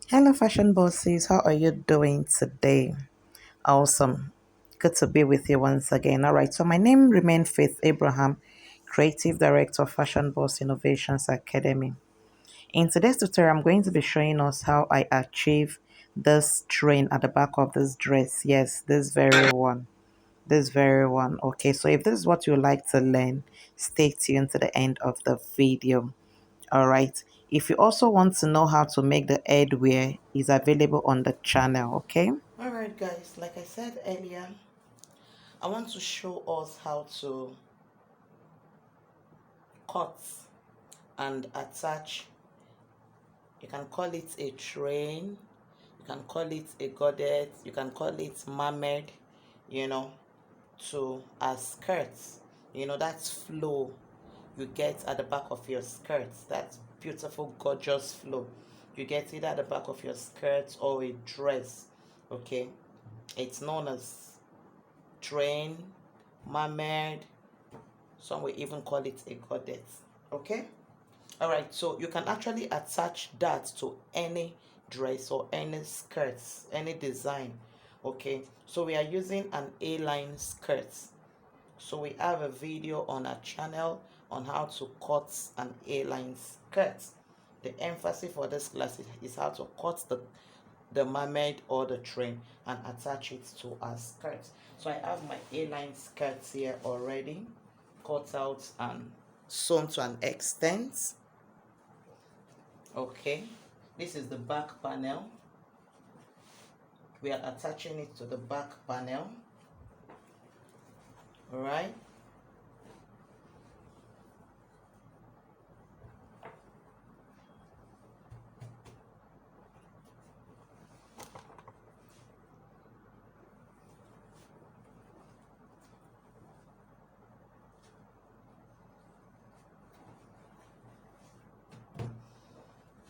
Hello, fashion bosses. How are you doing today? Awesome. Good to be with you once again. All right. So, my name remains Faith Abraham, Creative Director of Fashion Boss Innovations Academy. In today's tutorial, I'm going to be showing us how I achieve this train at the back of this dress. Yes, this very one. This very one. Okay. So, if this is what you would like to learn, stay tuned to the end of the video. All right. If you also want to know how to make the headwear, is available on the channel. Okay. All right, guys. Like I said earlier, I want to show us how to cut and attach. You can call it a train. You can call it a godet. You can call it mermaid. You know, to as skirts. That's flow you get at the back of your skirts. That beautiful, gorgeous flow. You get it at the back of your skirts or a dress. Okay. It's known as train, mermaid. Some will even call it a goddess. Okay. All right. So you can actually attach that to any dress or any skirts, any design. Okay. So we are using an A-line skirt. So we have a video on our channel on how to cut an A-line skirt. The emphasis for this class is how to cut the mermaid or the train and attach it to our skirt. So I have my A-line skirts here already cut out and sewn to an extent. Okay, this is the back panel. We are attaching it to the back panel. All right.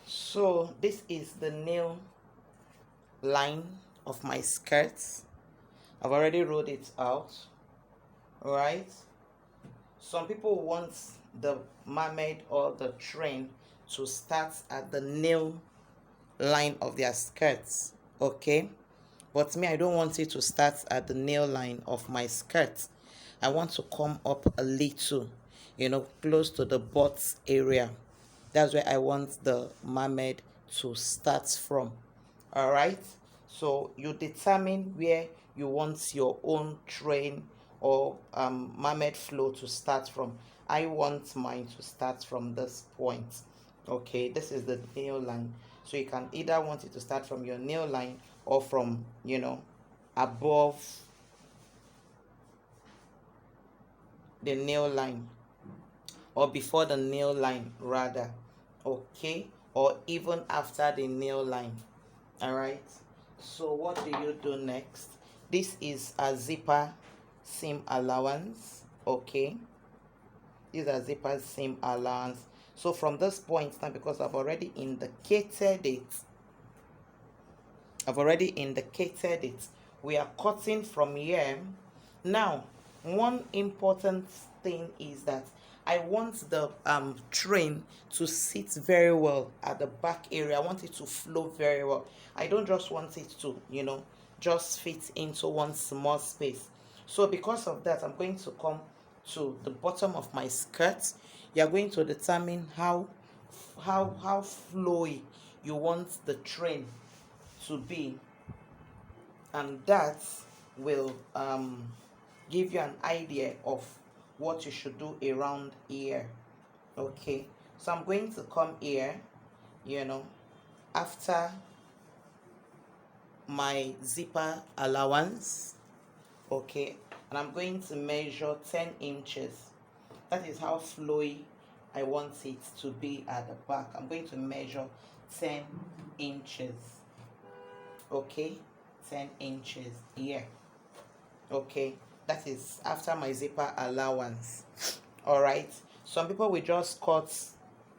So this is the nail line of my skirts. I've already rolled it out. All right. Some people want the mermaid or the train to start at the nail line of their skirts. Okay. But me, I don't want it to start at the nail line of my skirt. I want to come up a little, close to the butt area. That's where I want the mermaid to start from. All right. So you determine where you want your own train or mermaid flow to start from. I want mine to start from this point. Okay, this is the nail line. So you can either want it to start from your nail line or from, above the nail line or before the nail line rather. Okay, or even after the nail line. All right. So what do you do next? This is a zipper seam allowance. Okay, these are zipper seam allowance. So from this point now, because I've already indicated it, we are cutting from here. Now, one important thing is that I want the train to sit very well at the back area. I want it to flow very well. I don't just want it to, just fit into one small space. So because of that, I'm going to come to the bottom of my skirt. You're going to determine how flowy you want the train to be, and that will give you an idea of what you should do around here. Okay, so I'm going to come here, after my zipper allowance. Okay, and I'm going to measure 10 inches. That is how flowy I want it to be at the back. I'm going to measure 10 inches. Okay, 10 inches here. Okay, that is after my zipper allowance. All right, some people will just cut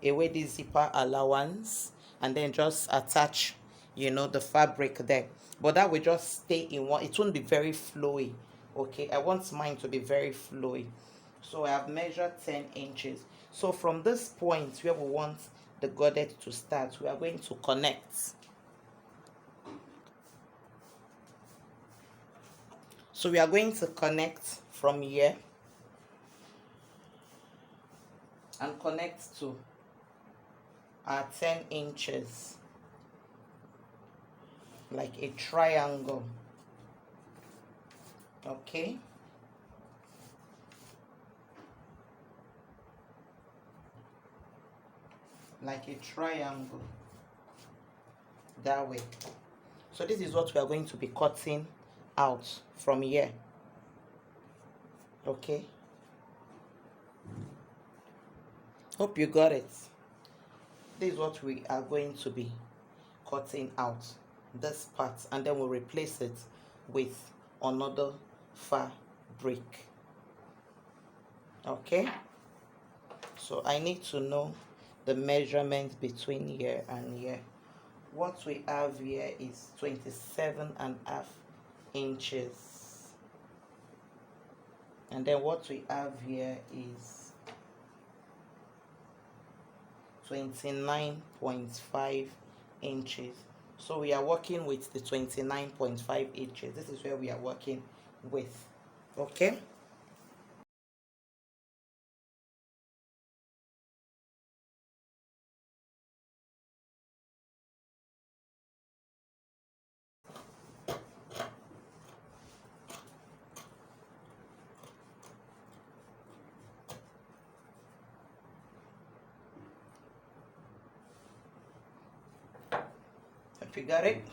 away the zipper allowance and then just attach the fabric there, but that will just stay in one. It won't be very flowy. Okay, I want mine to be very flowy. So I have measured 10 inches. So from this point where we want the godet to start, we are going to connect. So we are going to connect from here and connect to our 10 inches like a triangle. Okay, like a triangle that way. So this is what we are going to be cutting out from here. Okay, hope you got it. This is what we are going to be cutting out, this part, and then we'll replace it with another fabric. Okay, so I need to know the measurement between here and here. What we have here is 27.5 inches, and then what we have here is 29.5 inches. So we are working with the 29.5 inches. This is where we are working with. Okay, if you got it,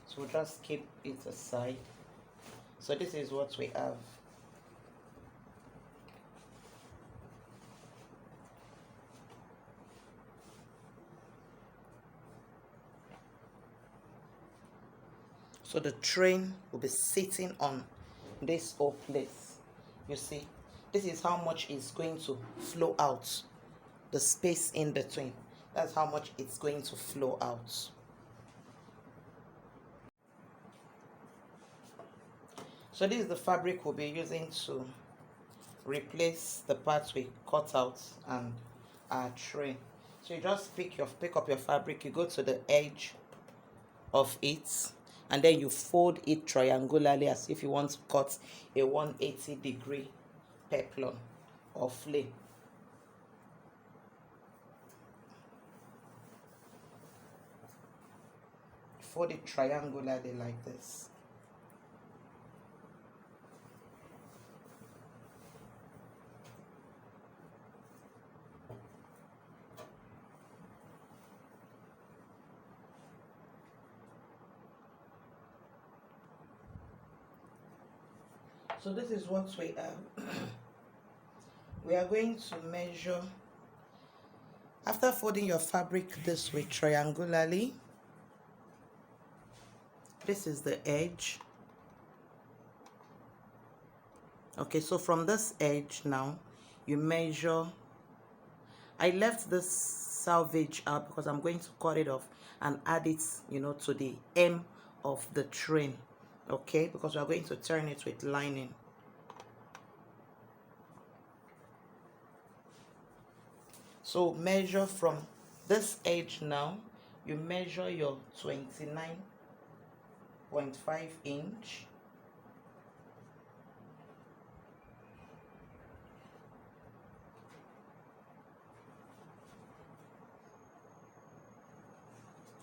so just keep it aside. So this is what we have. So the train will be sitting on this whole place. You see, this is how much is going to flow out. The space in between, that's how much it's going to flow out. So this is the fabric we'll be using to replace the parts we cut out and our tray. So you just pick up your fabric, you go to the edge of it, and then you fold it triangularly as if you want to cut a 180-degree peplon or flay. Fold it triangularly like this. So this is what we have. We are going to measure, after folding your fabric this way triangularly, this is the edge. Okay, so from this edge now, you measure. I left this salvage out because I'm going to cut it off and add it, to the hem of the train. Okay, because we are going to turn it with lining. So measure from this edge now, you measure your 29.5 inch.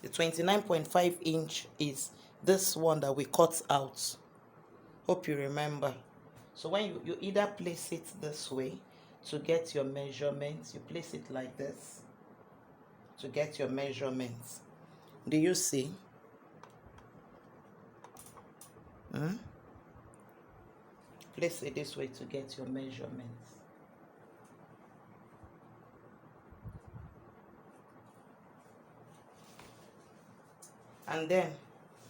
The 29.5 inch is this one that we cut out. Hope you remember. So when you either place it this way to get your measurements, you place it like this to get your measurements. Do you see? Place it this way to get your measurements. And then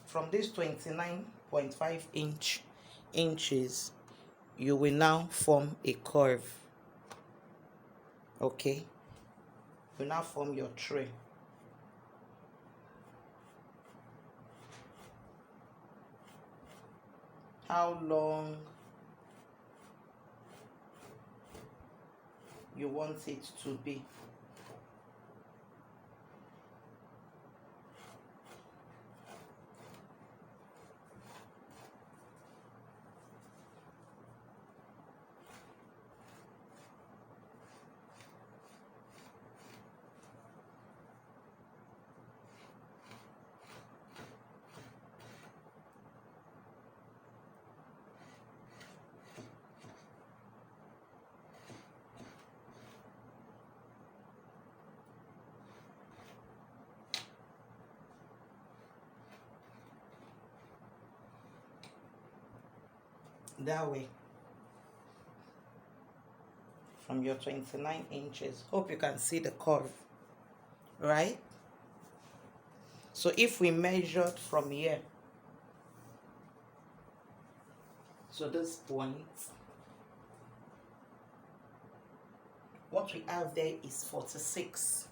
from this 29.5 inches, you will now form a curve. Okay, you now form your tray. How long you want it to be. that way from your 29 inches. Hope you can see the curve, right? So if we measured from here to this point, what we have there is 46.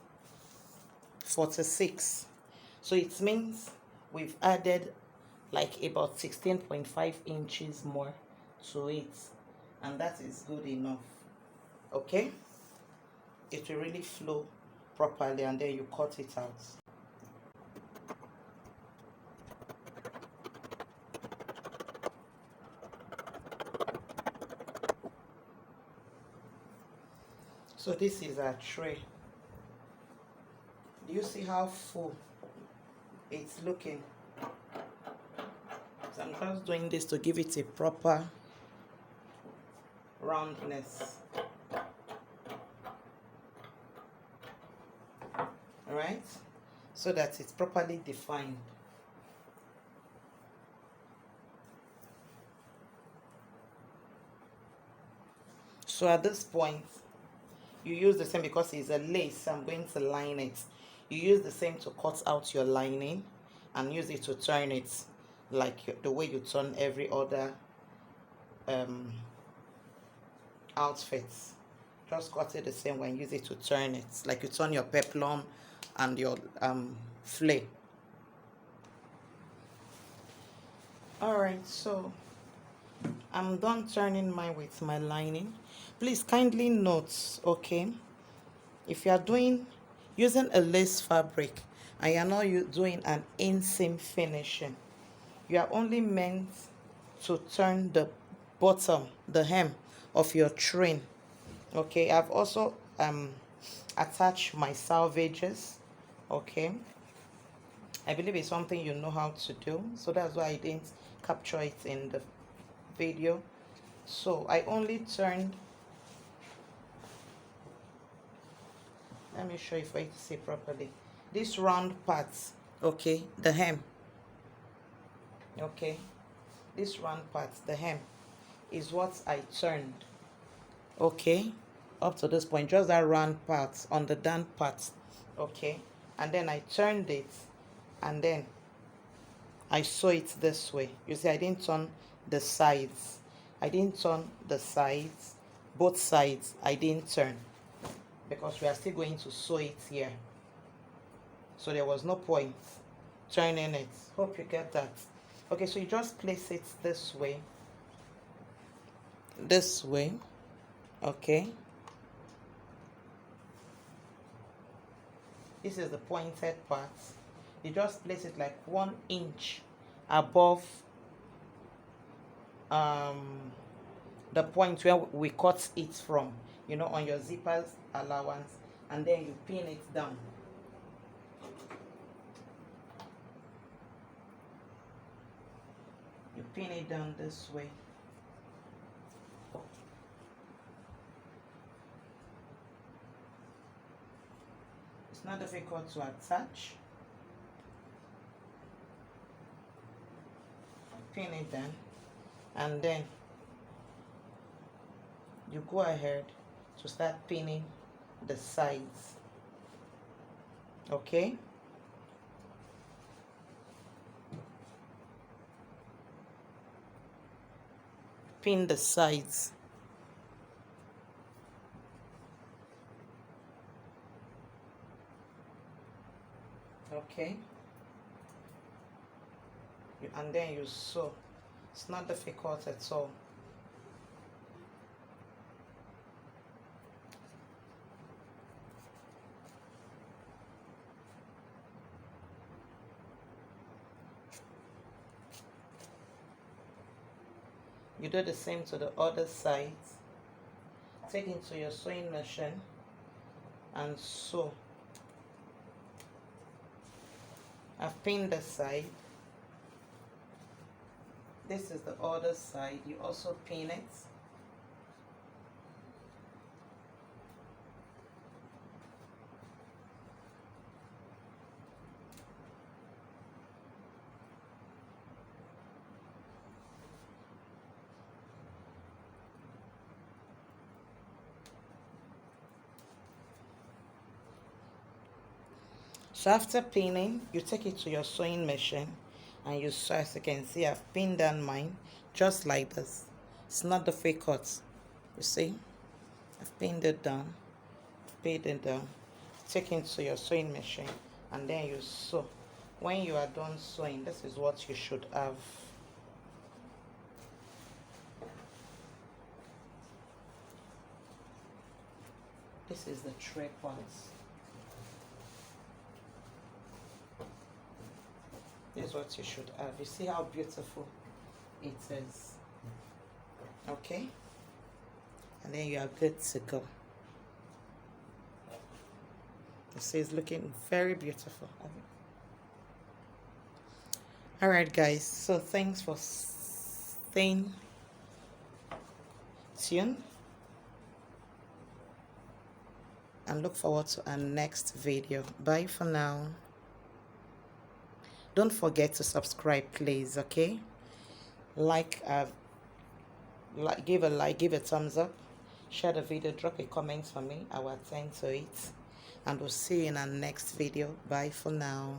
So it means we've added like about 16.5 inches more to it, and that is good enough. Okay, it will really flow properly, and then you cut it out. So this is our tray. Do you see how full it's looking? So I'm just doing this to give it a proper roundness. Alright, so that it's properly defined. So at this point, you use the same, because it's a lace, I'm going to line it. You use the same to cut out your lining and use it to turn it like the way you turn every other outfit. Just cut it the same way and use it to turn it like you turn your peplum and your flay. Alright, so I'm done turning mine with my lining. Please kindly note, okay, if you are using a lace fabric and you're not doing an inseam finishing, you are only meant to turn the bottom, the hem of your train. Okay, I've also attached my salvages. Okay, I believe it's something you know how to do, so that's why I didn't capture it in the video. So I only turned, let me show you for you to see properly, this round part, okay, the hem, okay, this round part, the hem, is what I turned, okay, up to this point, just that round part on the down part, okay, and then I turned it, and then I sew it this way. You see, I didn't turn the sides. Both sides I didn't turn, because we are still going to sew it here. So there was no point turning it. Hope you get that. Okay, so you just place it this way. Okay. This is the pointed part. You just place it like 1 inch above the point where we cut it from, you know, on your zipper's allowance, and then you pin it down. You pin it down this way. It's not difficult to attach. Pin it down, and then you go ahead to start pinning the sides. Okay, pin the sides. Okay, and then you sew. It's not difficult at all. You do the same to the other side. Take into your sewing machine and sew. I've pinned the side. This is the other side. You also pin it. So after pinning, you take it to your sewing machine and you sew. As you can see, I've pinned down mine just like this. It's not the fake cut. You see, I've pinned it down, pinned it down. Take it to your sewing machine and then you sew. When you are done sewing, this is what you should have. This is the tray part. This is what you should have. You see how beautiful it is. Okay, and then you are good to go. You see, it's looking very beautiful. All right, guys, so thanks for staying tuned and look forward to our next video. Bye for now. Don't forget to subscribe, please. Okay, give a like, give a thumbs up, share the video, drop a comment for me. I will attend to it, and we'll see you in our next video. Bye for now.